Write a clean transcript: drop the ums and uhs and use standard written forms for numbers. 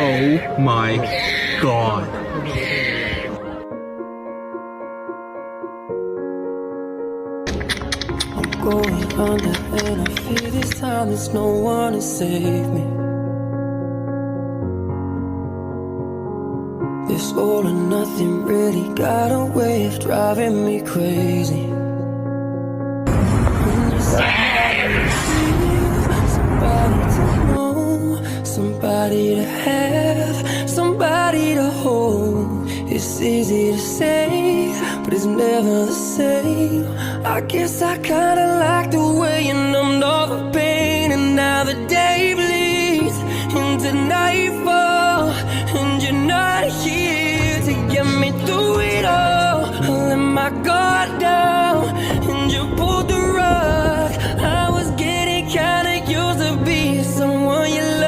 Oh my god. I'm going under and I feel this time there's no one to save me. This all or nothing really got a way of driving me crazy. When you somebody to know, somebody to have, somebody to hold. It's easy to say, but it's never the same. I guess I kinda like the way you numbed all the pain. And now the day bleeds into nightfall, and you're not here to get me through it all. I let my guard down.